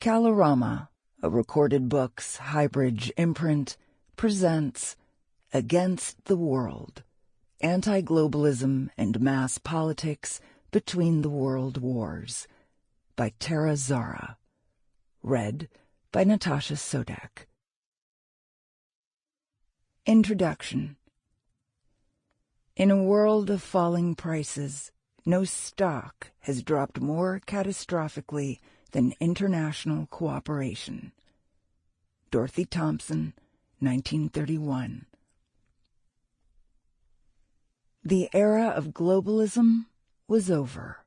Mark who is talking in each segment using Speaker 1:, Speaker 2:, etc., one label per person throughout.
Speaker 1: Kalorama, a recorded books hybrid imprint, presents Against the World, Anti-Globalism and Mass Politics Between the World Wars, by Zahra. Read by Natasha Soudek. Introduction. In a world of falling prices, no stock has dropped more catastrophically than international cooperation. Dorothy Thompson, 1931. The era of globalism was over.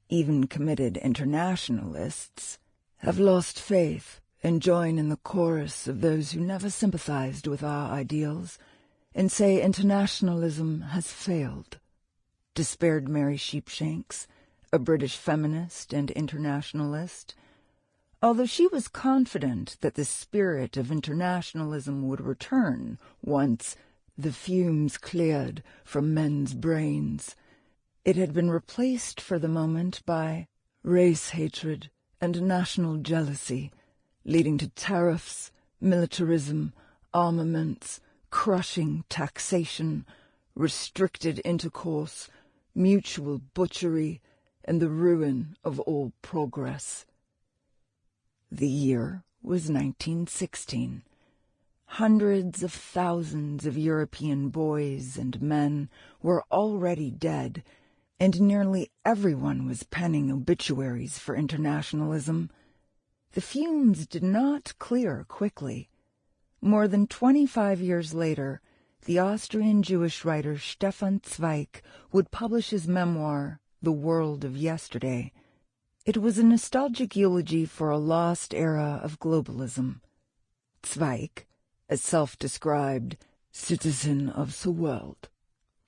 Speaker 1: Even committed internationalists have lost faith and join in the chorus of those who never sympathized with our ideals and say internationalism has failed, despaired Mary Sheepshanks, a British feminist and internationalist. Although she was confident that the spirit of internationalism would return once the fumes cleared from men's brains, it had been replaced for the moment by race hatred and national jealousy, leading to tariffs, militarism, armaments, crushing taxation, restricted intercourse, mutual butchery, and the ruin of all progress. The year was 1916. Hundreds of thousands of European boys and men were already dead, and nearly everyone was penning obituaries for internationalism. The fumes did not clear quickly. More than 25 years later, the Austrian Jewish writer Stefan Zweig would publish his memoir, The World of Yesterday. It was a nostalgic eulogy for a lost era of globalism. Zweig, a self-described citizen of the world,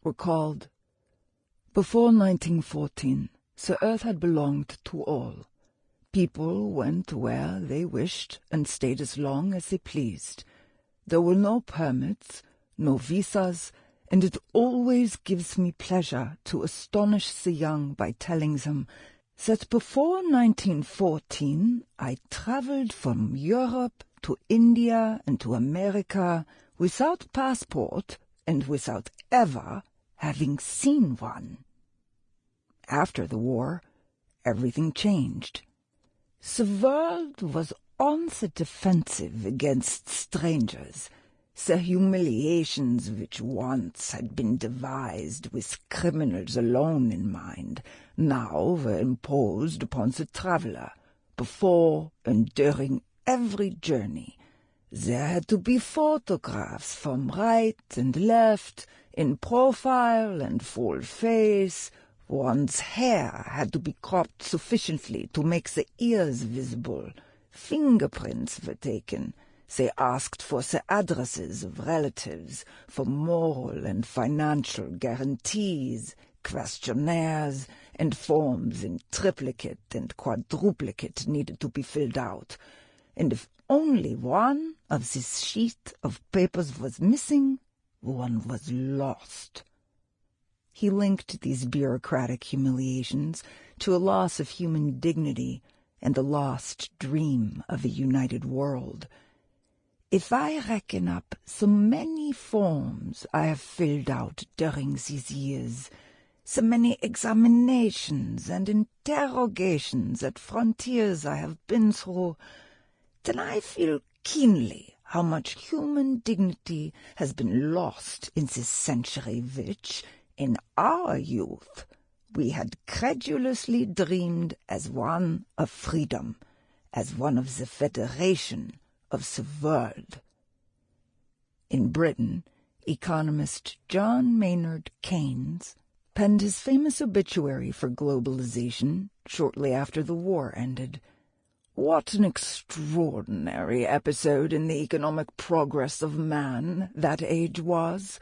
Speaker 1: recalled, "Before 1914, the earth had belonged to all. People went where they wished and stayed as long as they pleased. There were no permits, no visas, and it always gives me pleasure to astonish the young by telling them that before 1914 I traveled from Europe to India and to America without passport and without ever having seen one." After the war, everything changed. The world was on the defensive against strangers. The humiliations which once had been devised with criminals alone in mind now were imposed upon the traveller. Before and during every journey, there had to be photographs from right and left, in profile and full face. One's hair had to be cropped sufficiently to make the ears visible. Fingerprints were taken. They asked for the addresses of relatives, for moral and financial guarantees, questionnaires, and forms in triplicate and quadruplicate needed to be filled out. And if only one of this sheet of papers was missing, one was lost. He linked these bureaucratic humiliations to a loss of human dignity and the lost dream of a united world. "If I reckon up so many forms I have filled out during these years, so many examinations and interrogations at frontiers I have been through, then I feel keenly how much human dignity has been lost in this century which, in our youth, we had credulously dreamed as one of freedom, as one of the federation of the world." In Britain, economist John Maynard Keynes penned his famous obituary for globalization shortly after the war ended. What an extraordinary episode in the economic progress of man that age was,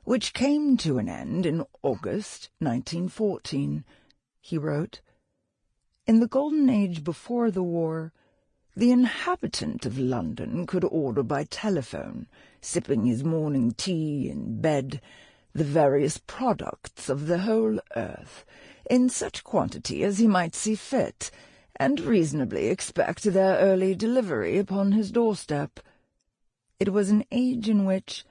Speaker 1: which came to an end in August 1914, he wrote. In the golden age before the war, the inhabitant of London could order by telephone, sipping his morning tea in bed, the various products of the whole earth, in such quantity as he might see fit, and reasonably expect their early delivery upon his doorstep. It was an age in which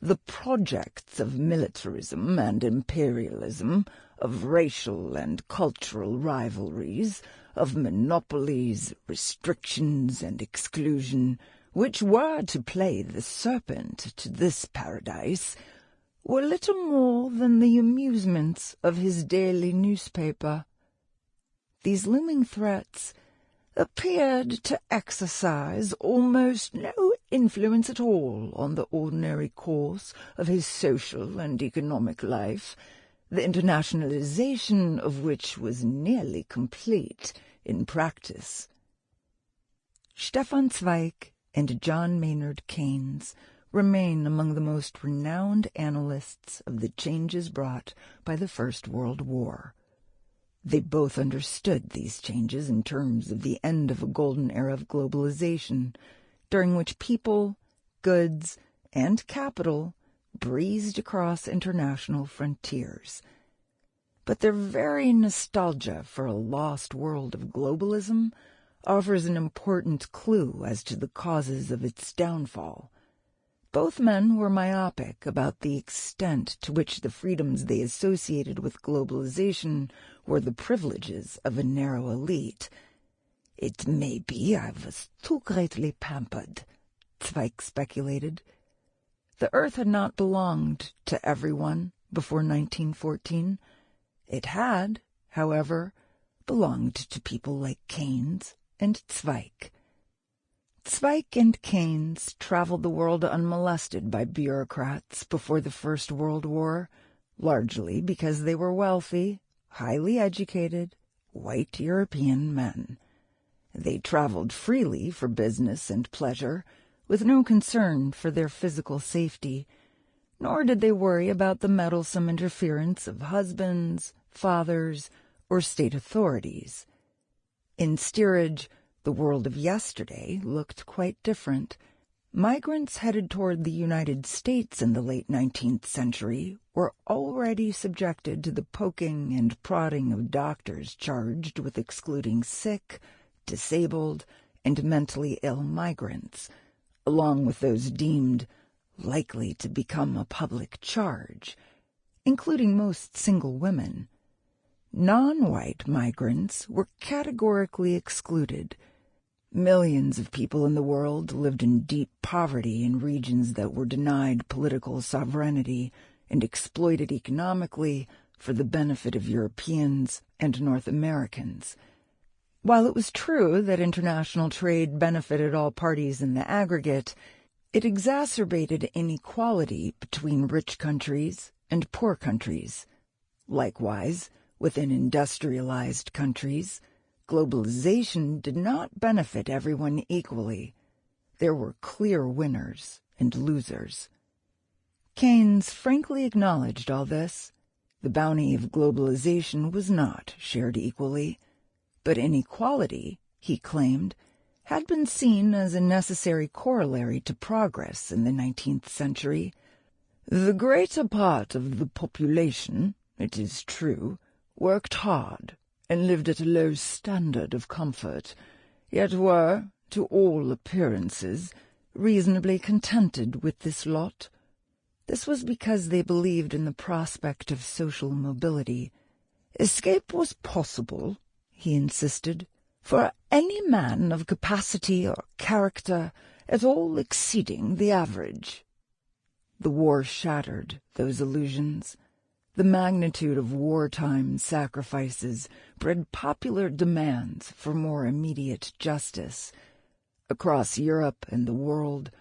Speaker 1: the projects of militarism and imperialism, of racial and cultural rivalries, of monopolies, restrictions, and exclusion, which were to play the serpent to this paradise, were little more than the amusements of his daily newspaper. These looming threats appeared to exercise almost no influence at all on the ordinary course of his social and economic life, the internationalization of which was nearly complete in practice. Stefan Zweig and John Maynard Keynes remain among the most renowned analysts of the changes brought by the First World War. They both understood these changes in terms of the end of a golden era of globalization, during which people, goods, and capital breezed across international frontiers. But their very nostalgia for a lost world of globalism offers an important clue as to the causes of its downfall. Both men were myopic about the extent to which the freedoms they associated with globalization were the privileges of a narrow elite. "It may be I was too greatly pampered," Zweig speculated. The earth had not belonged to everyone before 1914. It had, however, belonged to people like Keynes and Zweig. Zweig and Keynes traveled the world unmolested by bureaucrats before the First World War, largely because they were wealthy, highly educated, white European men. They traveled freely for business and pleasure, with no concern for their physical safety, nor did they worry about the meddlesome interference of husbands, fathers, or state authorities. In steerage, the world of yesterday looked quite different. Migrants headed toward the United States in the late 19th century were already subjected to the poking and prodding of doctors charged with excluding sick, disabled, and mentally ill migrants, along with those deemed likely to become a public charge, including most single women. Non-white migrants were categorically excluded. Millions of people in the world lived in deep poverty in regions that were denied political sovereignty and exploited economically for the benefit of Europeans and North Americans. While it was true that international trade benefited all parties in the aggregate, it exacerbated inequality between rich countries and poor countries. Likewise, within industrialized countries, globalization did not benefit everyone equally. There were clear winners and losers. Keynes frankly acknowledged all this. The bounty of globalization was not shared equally, but inequality, he claimed, had been seen as a necessary corollary to progress in the 19th century. The greater part of the population, it is true, worked hard and lived at a low standard of comfort, yet were, to all appearances, reasonably contented with this lot. This was because they believed in the prospect of social mobility. Escape was possible, he insisted, for any man of capacity or character at all exceeding the average. The war shattered those illusions. The magnitude of wartime sacrifices bred popular demands for more immediate justice. Across Europe and the world,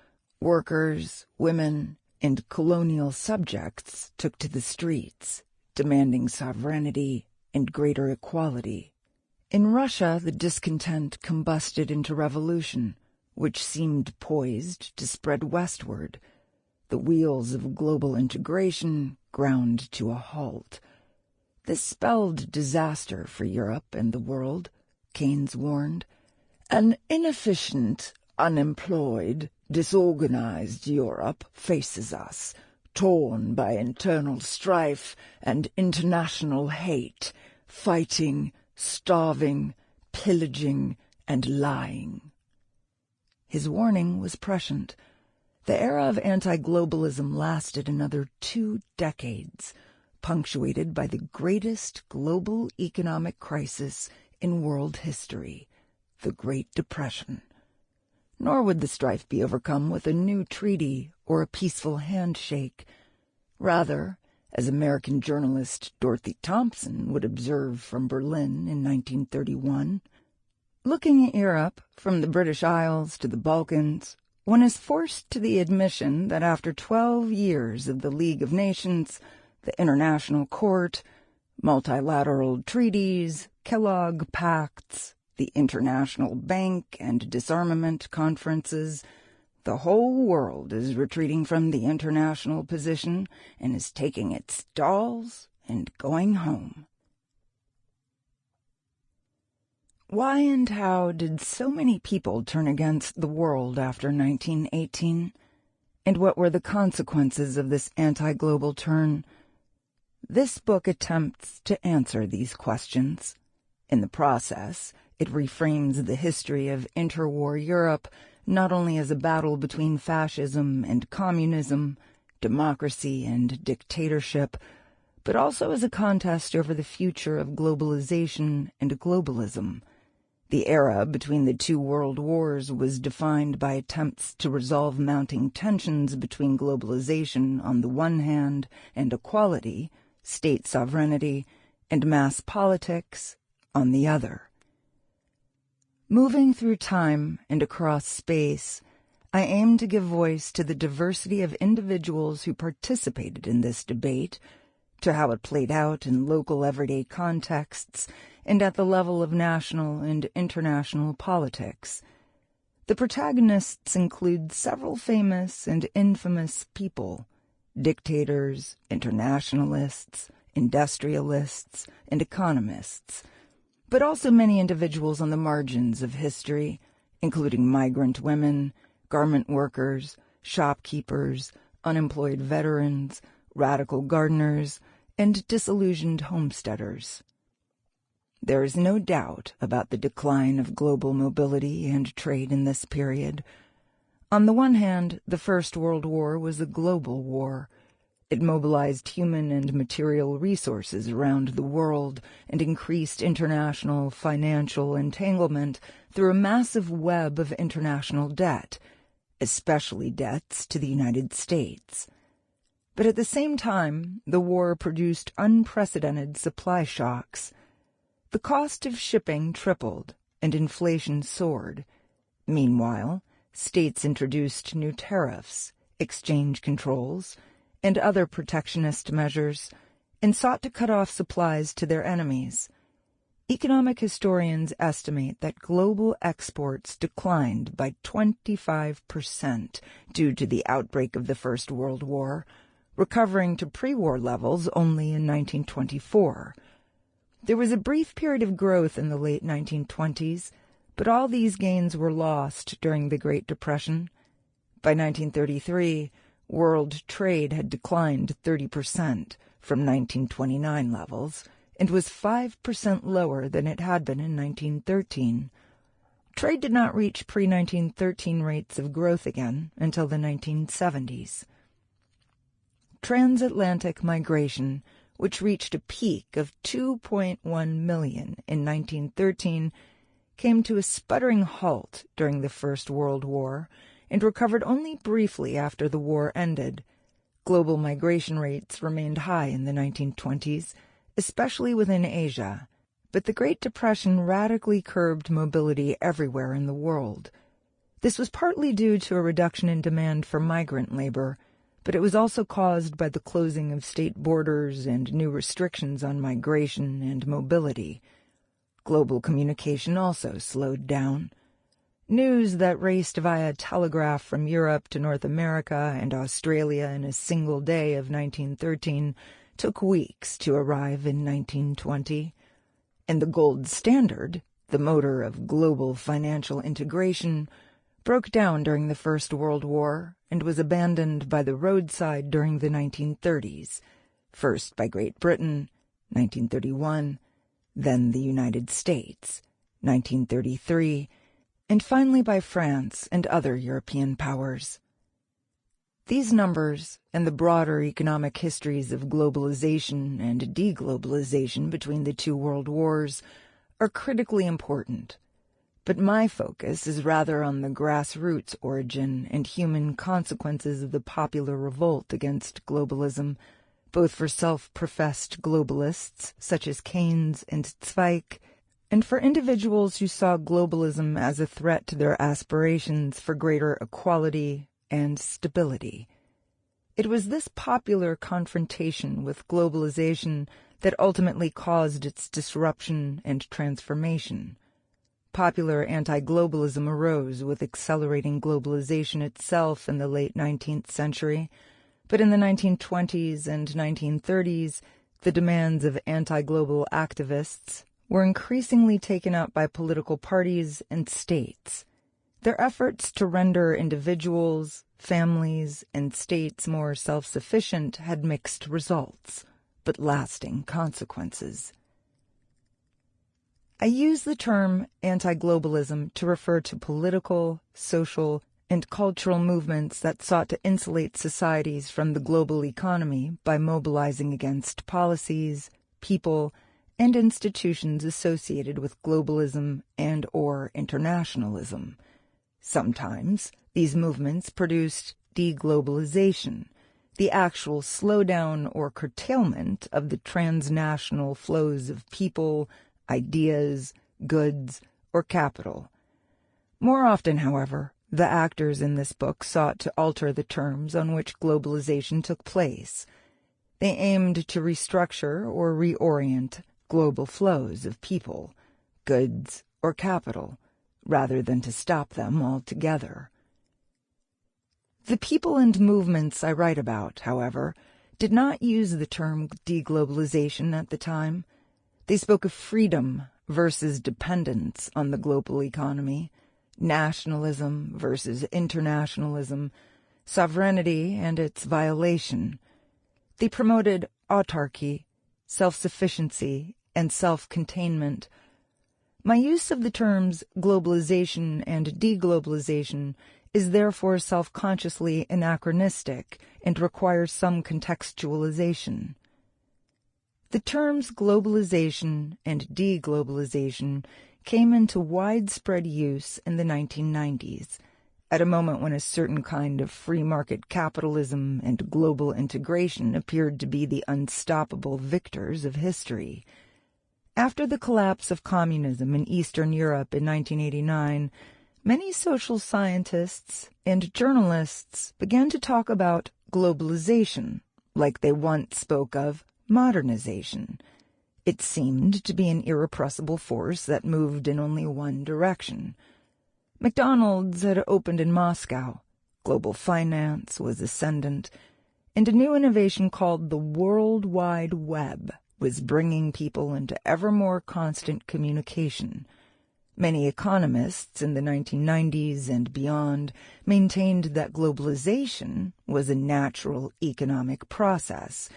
Speaker 1: workers, women, and colonial subjects took to the streets, demanding sovereignty and greater equality. In Russia, the discontent combusted into revolution, which seemed poised to spread westward. The wheels of global integration ground to a halt. This spelled disaster for Europe and the world, Keynes warned. An inefficient, unemployed, disorganized Europe faces us, torn by internal strife and international hate, fighting, starving, pillaging, and lying. His warning was prescient. The era of anti-globalism lasted another 2 decades, punctuated by the greatest global economic crisis in world history, the Great Depression. Nor would the strife be overcome with a new treaty or a peaceful handshake. Rather, as American journalist Dorothy Thompson would observe from Berlin in 1931, looking at Europe, from the British Isles to the Balkans, one is forced to the admission that after 12 years of the League of Nations, the International Court, multilateral treaties, Kellogg Pacts, the International Bank and Disarmament Conferences, the whole world is retreating from the international position and is taking its dolls and going home. Why and how did so many people turn against the world after 1918? And what were the consequences of this anti-global turn? This book attempts to answer these questions. In the process, it reframes the history of interwar Europe not only as a battle between fascism and communism, democracy and dictatorship, but also as a contest over the future of globalization and globalism. The era between the 2 world wars was defined by attempts to resolve mounting tensions between globalization on the one hand and equality, state sovereignty, and mass politics on the other. Moving through time and across space, I aim to give voice to the diversity of individuals who participated in this debate, to how it played out in local everyday contexts, and at the level of national and international politics. The protagonists include several famous and infamous people: dictators, internationalists, industrialists, and economists, but also many individuals on the margins of history, including migrant women, garment workers, shopkeepers, unemployed veterans, radical gardeners, and disillusioned homesteaders. There is no doubt about the decline of global mobility and trade in this period. On the one hand, the First World War was a global war. It mobilized human and material resources around the world and increased international financial entanglement through a massive web of international debt, especially debts to the United States. But at the same time, the war produced unprecedented supply shocks. The cost of shipping tripled, and inflation soared. Meanwhile, states introduced new tariffs, exchange controls, and other protectionist measures, and sought to cut off supplies to their enemies. Economic historians estimate that global exports declined by 25% due to the outbreak of the First World War, recovering to pre-war levels only in 1924. There was a brief period of growth in the late 1920s, but all these gains were lost during the Great Depression. By 1933, world trade had declined 30% from 1929 levels and was 5% lower than it had been in 1913. Trade did not reach pre-1913 rates of growth again until the 1970s. Transatlantic migration, which reached a peak of 2.1 million in 1913, came to a sputtering halt during the First World War and recovered only briefly after the war ended. Global migration rates remained high in the 1920s, especially within Asia, but the Great Depression radically curbed mobility everywhere in the world. This was partly due to a reduction in demand for migrant labor, but it was also caused by the closing of state borders and new restrictions on migration and mobility. Global communication also slowed down. News that raced via telegraph from Europe to North America and Australia in a single day of 1913 took weeks to arrive in 1920. And the gold standard, the motor of global financial integration, broke down during the First World War and was abandoned by the roadside during the 1930s, first by Great Britain, 1931, then the United States, 1933, and finally by France and other European powers. These numbers, and the broader economic histories of globalization and deglobalization between the two world wars, are critically important. But my focus is rather on the grassroots origin and human consequences of the popular revolt against globalism, both for self-professed globalists such as Keynes and Zweig, and for individuals who saw globalism as a threat to their aspirations for greater equality and stability. It was this popular confrontation with globalization that ultimately caused its disruption and transformation. Popular anti-globalism arose with accelerating globalization itself in the late 19th century, but in the 1920s and 1930s, the demands of anti-global activists were increasingly taken up by political parties and states. Their efforts to render individuals, families, and states more self-sufficient had mixed results, but lasting consequences. I use the term anti-globalism to refer to political, social, and cultural movements that sought to insulate societies from the global economy by mobilizing against policies, people, and institutions associated with globalism and/or internationalism. Sometimes these movements produced deglobalization, the actual slowdown or curtailment of the transnational flows of people, ideas, goods, or capital. More often, however, the actors in this book sought to alter the terms on which globalization took place. They aimed to restructure or reorient global flows of people, goods, or capital, rather than to stop them altogether. The people and movements I write about, however, did not use the term deglobalization at the time. They spoke of freedom versus dependence on the global economy, nationalism versus internationalism, sovereignty and its violation. They promoted autarky, self-sufficiency, and self-containment. My use of the terms globalization and deglobalization is therefore self-consciously anachronistic and requires some contextualization. The terms globalization and deglobalization came into widespread use in the 1990s, at a moment when a certain kind of free market capitalism and global integration appeared to be the unstoppable victors of history. After the collapse of communism in Eastern Europe in 1989, many social scientists and journalists began to talk about globalization, like they once spoke of modernization. It seemed to be an irrepressible force that moved in only one direction. McDonald's had opened in Moscow, global finance was ascendant, and a new innovation called the World Wide Web was bringing people into ever more constant communication. Many economists in the 1990s and beyond maintained that globalization was a natural economic process,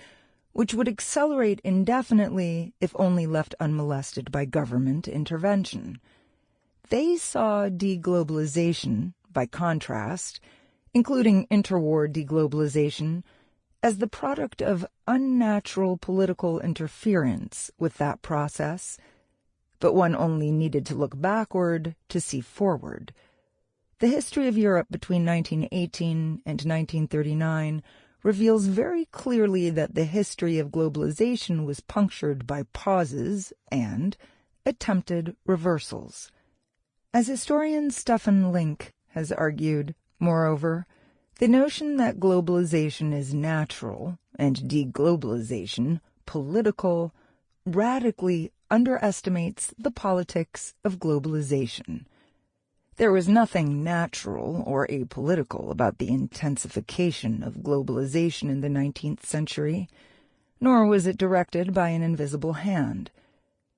Speaker 1: which would accelerate indefinitely if only left unmolested by government intervention. They saw deglobalization, by contrast, including interwar deglobalization, as the product of unnatural political interference with that process, but one only needed to look backward to see forward. The history of Europe between 1918 and 1939 reveals very clearly that the history of globalization was punctured by pauses and attempted reversals. As historian Stefan Link has argued, moreover, the notion that globalization is natural and deglobalization political radically underestimates the politics of globalization. There was nothing natural or apolitical about the intensification of globalization in the 19th century, nor was it directed by an invisible hand.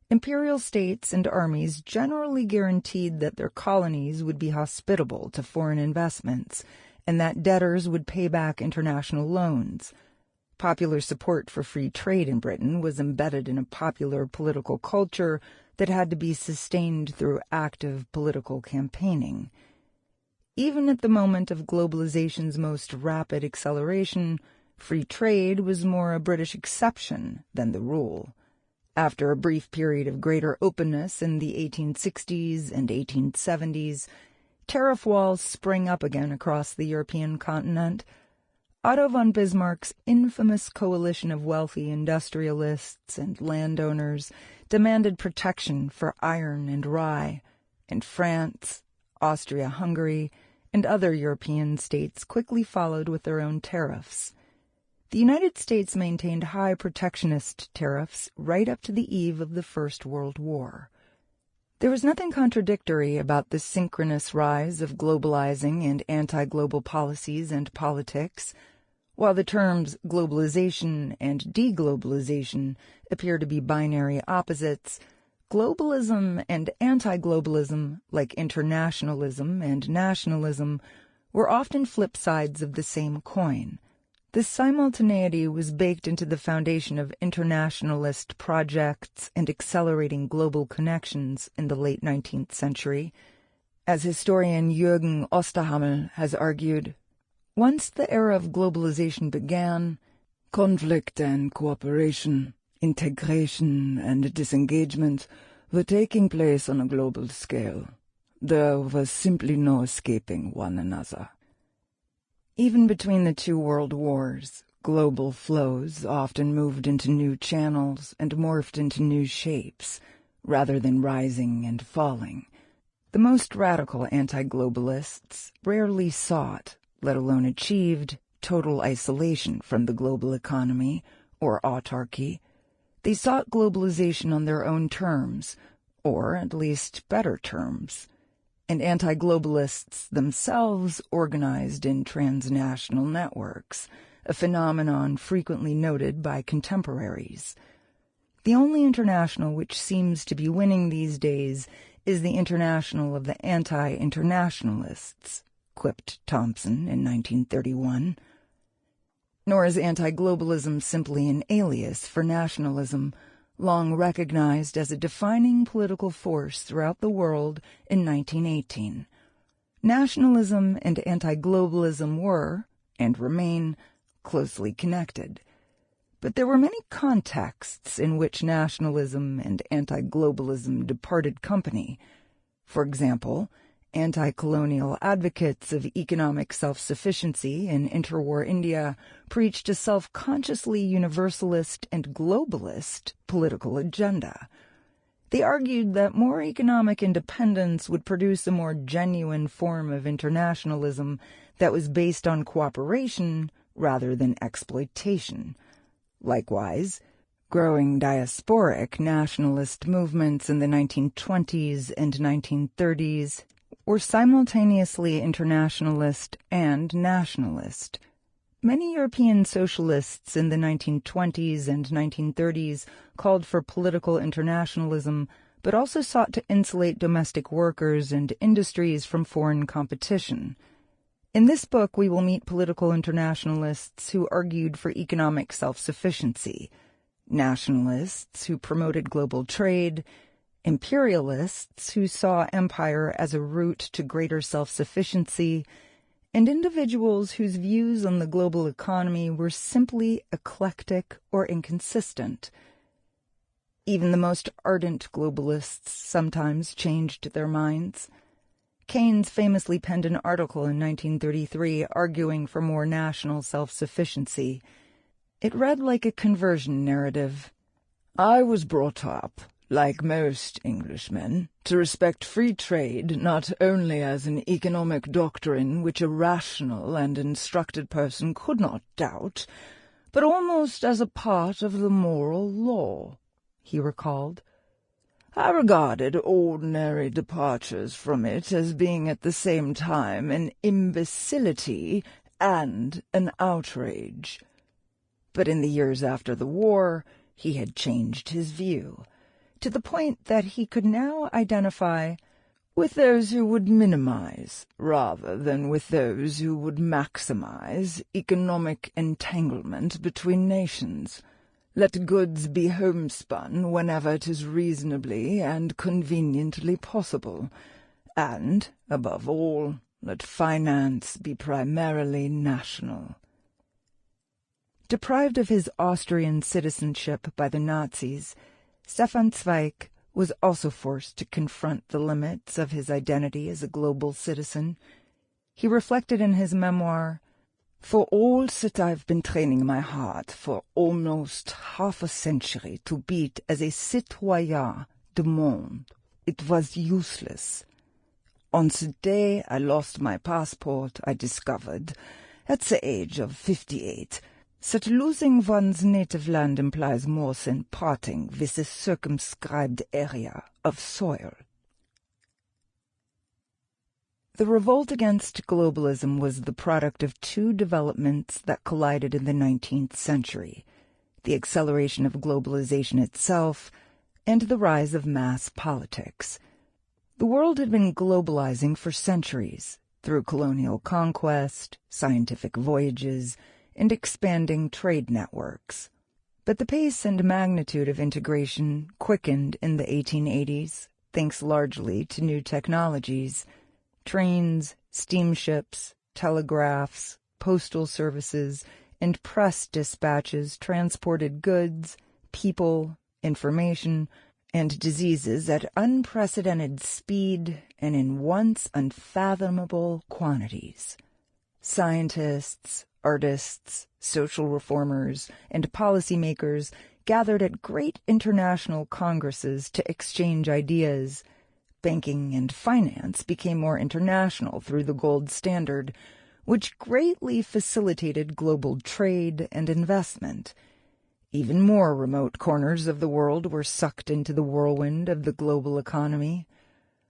Speaker 1: Imperial states and armies generally guaranteed that their colonies would be hospitable to foreign investments and that debtors would pay back international loans. Popular support for free trade in Britain was embedded in a popular political culture that had to be sustained through active political campaigning. Even at the moment of globalization's most rapid acceleration, free trade was more a British exception than the rule. After a brief period of greater openness in the 1860s and 1870s, tariff walls sprang up again across the European continent. Otto von Bismarck's infamous coalition of wealthy industrialists and landowners demanded protection for iron and rye, and France, Austria-Hungary, and other European states quickly followed with their own tariffs. The United States maintained high protectionist tariffs right up to the eve of the First World War. There was nothing contradictory about the synchronous rise of globalizing and anti-global policies and politics. While the terms globalization and deglobalization appear to be binary opposites, globalism and anti-globalism, like internationalism and nationalism, were often flip sides of the same coin. This simultaneity was baked into the foundation of internationalist projects and accelerating global connections in the late 19th century. As historian Jürgen Osterhammel has argued, once the era of globalization began, conflict and cooperation, integration and disengagement were taking place on a global scale. There was simply no escaping one another. Even between the two world wars, global flows often moved into new channels and morphed into new shapes, rather than rising and falling. The most radical anti-globalists rarely sought, let alone achieved, total isolation from the global economy or autarky. They sought globalization on their own terms, or at least better terms. And anti-globalists themselves organized in transnational networks, a phenomenon frequently noted by contemporaries. The only international which seems to be winning these days is the International of the Anti-Internationalists, quipped Thompson in 1931. Nor is anti-globalism simply an alias for nationalism, long recognized as a defining political force throughout the world in 1918. Nationalism and anti-globalism were, and remain, closely connected. But there were many contexts in which nationalism and anti-globalism departed company. For example, anti-colonial advocates of economic self-sufficiency in interwar India preached a self-consciously universalist and globalist political agenda. They argued that more economic independence would produce a more genuine form of internationalism that was based on cooperation rather than exploitation. Likewise, growing diasporic nationalist movements in the 1920s and 1930s were simultaneously internationalist and nationalist. Many European socialists in the 1920s and 1930s called for political internationalism, but also sought to insulate domestic workers and industries from foreign competition. In this book, we will meet political internationalists who argued for economic self-sufficiency, nationalists who promoted global trade, imperialists who saw empire as a route to greater self-sufficiency, and individuals whose views on the global economy were simply eclectic or inconsistent. Even the most ardent globalists sometimes changed their minds. Keynes famously penned an article in 1933 arguing for more national self-sufficiency. It read like a conversion narrative. "I was brought up, like most Englishmen, to respect free trade not only as an economic doctrine which a rational and instructed person could not doubt, but almost as a part of the moral law," he recalled. "I regarded ordinary departures from it as being at the same time an imbecility and an outrage." But in the years after the war, he had changed his view, to the point that he could now identify with those who would minimize, rather than with those who would maximize, economic entanglement between nations. Let goods be homespun whenever it is reasonably and conveniently possible, and, above all, let finance be primarily national. Deprived of his Austrian citizenship by the Nazis, Stefan Zweig was also forced to confront the limits of his identity as a global citizen. He reflected in his memoir, "For all that I've been training my heart for almost half a century to beat as a citoyen du monde, it was useless. On the day I lost my passport, I discovered, at the age of 58, that losing one's native land implies more than parting with a circumscribed area of soil." The revolt against globalism was the product of two developments that collided in the 19th century: the acceleration of globalization itself and the rise of mass politics. The world had been globalizing for centuries, through colonial conquest, scientific voyages, and expanding trade networks. But the pace and magnitude of integration quickened in the 1880s, thanks largely to new technologies. Trains, steamships, telegraphs, postal services, and press dispatches transported goods, people, information, and diseases at unprecedented speed and in once unfathomable quantities. Scientists, artists, social reformers, and policymakers gathered at great international congresses to exchange ideas. Banking and finance became more international through the gold standard, which greatly facilitated global trade and investment. Even more remote corners of the world were sucked into the whirlwind of the global economy.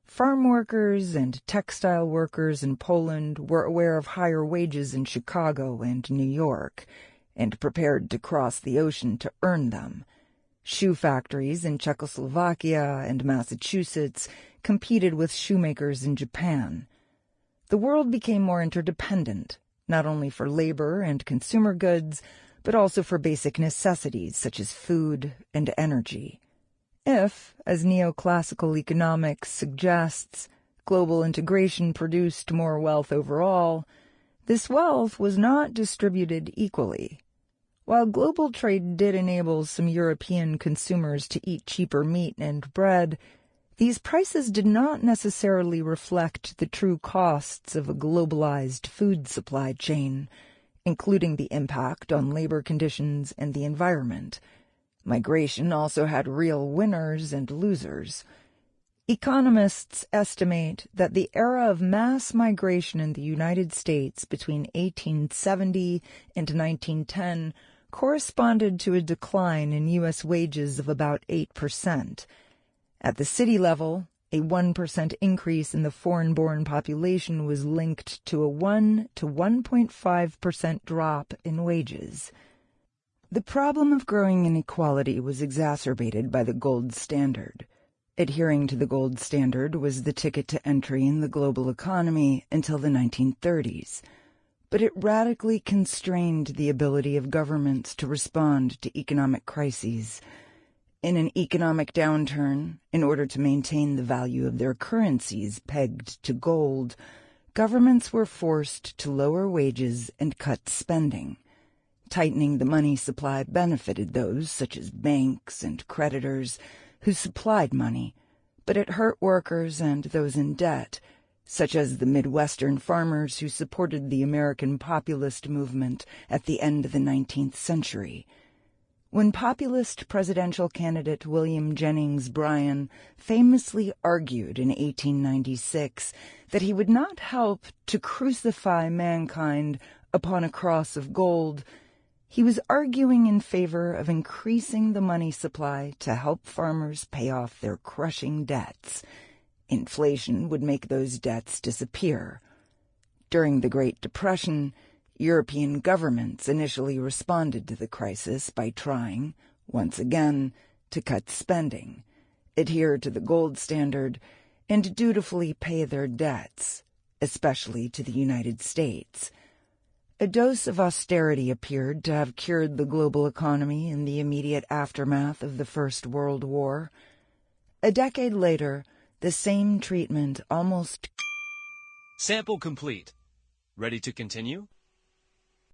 Speaker 1: Farm workers and textile workers in Poland were aware of higher wages in Chicago and New York, and prepared to cross the ocean to earn them. Shoe factories in Czechoslovakia and Massachusetts competed with shoemakers in Japan. The world became more interdependent, not only for labor and consumer goods, but also for basic necessities such as food and energy. If, as neoclassical economics suggests, global integration produced more wealth overall, this wealth was not distributed equally. While global trade did enable some European consumers to eat cheaper meat and bread, these prices did not necessarily reflect the true costs of a globalized food supply chain, including the impact on labor conditions and the environment. Migration also had real winners and losers. Economists estimate that the era of mass migration in the United States between 1870 and 1910 corresponded to a decline in U.S. wages of about 8%. At the city level, a 1% increase in the foreign-born population was linked to a 1 to 1.5% drop in wages. The problem of growing inequality was exacerbated by the gold standard. Adhering to the gold standard was the ticket to entry in the global economy until the 1930s, but it radically constrained the ability of governments to respond to economic crises. In an economic downturn, in order to maintain the value of their currencies pegged to gold, governments were forced to lower wages and cut spending. Tightening the money supply benefited those, such as banks and creditors, who supplied money, but it hurt workers and those in debt, such as the Midwestern farmers who supported the American populist movement at the end of the 19th century. When populist presidential candidate William Jennings Bryan famously argued in 1896 that he would not help to crucify mankind upon a cross of gold, he was arguing in favor of increasing the money supply to help farmers pay off their crushing debts. Inflation would make those debts disappear. During the Great Depression, European governments initially responded to the crisis by trying, once again, to cut spending, adhere to the gold standard, and dutifully pay their debts, especially to the United States. A dose of austerity appeared to have cured the global economy in the immediate aftermath of the First World War. A decade later, the same treatment almost...
Speaker 2: Sample complete. Ready to continue?